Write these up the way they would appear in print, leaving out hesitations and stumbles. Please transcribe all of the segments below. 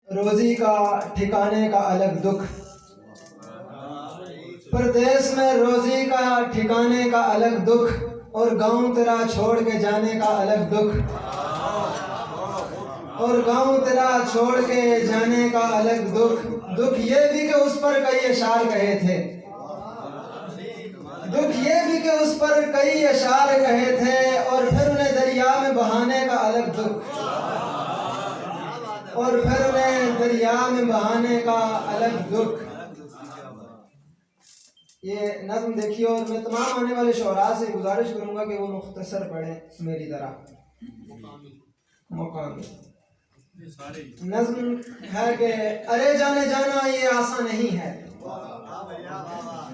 روزی کا ٹھکانے کا الگ دکھ، پردیس میں روزی کا ٹھکانے کا الگ دکھ، اور گاؤں تیرا چھوڑ کے جانے کا الگ دکھ، اور گاؤں تیرا چھوڑ کے جانے کا الگ دکھ۔ دکھ یہ بھی کہ اس پر کئی اشعار کہے تھے، دکھ یہ بھی کہ اس پر کئی اشعار کہے تھے، اور پھر انہیں دریا میں بہانے کا الگ دکھ، اور پھر انہیں دریا میں بہانے کا الگ دکھ۔ یہ نظم دیکھیے، اور میں تمام آنے والے شعراء سے گزارش کروں گا کہ وہ مختصر پڑھیں میری طرح مقامی۔ نظم ہے کہ ارے جانے جانا یہ آسان نہیں ہے،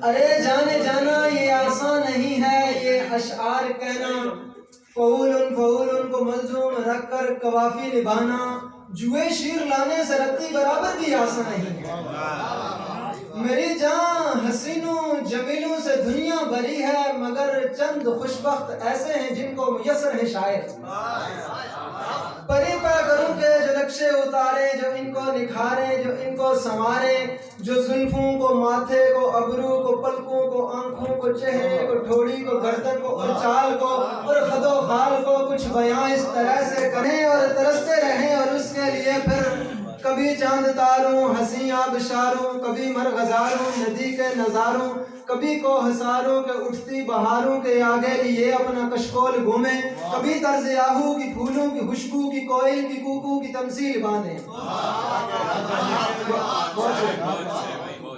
ارے جانے جانا یہ آسان نہیں ہے، یہ اشعار کہنا فعول کو ملزوم رکھ کر قوافی نبھانا، جوئے شیر لانے سے رتی برابر بھی آسان نہیں ہے۔ میری جان حسینوں جمیلوں سے دنیا بری ہے، مگر چند خوشبخت ایسے ہیں جن کو میسر ہے شاعر۔ پری پا کروں کہ جو نقشے اتارے، جو ان کو نکھارے، جو ان کو سنوارے، جو زلفوں کو، ماتھے کو، ابرو کو، پلکوں کو، آنکھوں کو، چہرے کو، ٹھوڑی کو، گردن کو، اور چال کو، اور خد و خال کو کچھ بیاں اس طرح سے کریں اور ترستے رہیں، اور اس کے لیے پھر کبھی چاند تاروں حسین آبشاروں، کبھی مرغزاروں ندی کے نظاروں، کبھی کوہساروں کے اٹھتی بہاروں کے آگے لیے اپنا کشکول گھومیں، کبھی طرز آہو کی پھولوں کی خوشبو کی کوئل کی کوکو کی تمثیل باندھیں۔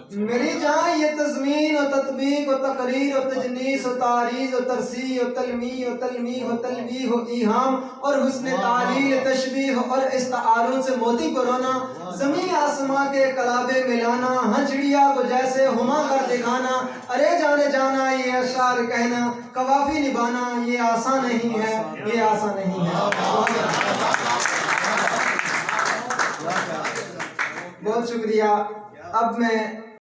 میری جان یہ تضمین و تطبیق و تقریر و تجنیس و تعریض و ترسیح و تلمیح و تلمیح و تلویح و ایہام اور حسن تعلیل تشبیہ اور استعاروں سے موتی کو رونا، زمین آسماں کے کلابے ملانا، ہنچڑیا کو جیسے ہما کر دکھانا، ارے جانے جانا یہ اشعار کہنا، قوافی نبھانا یہ آسان نہیں ہے، یہ آسان نہیں ہے۔ بہت شکریہ۔ اب میں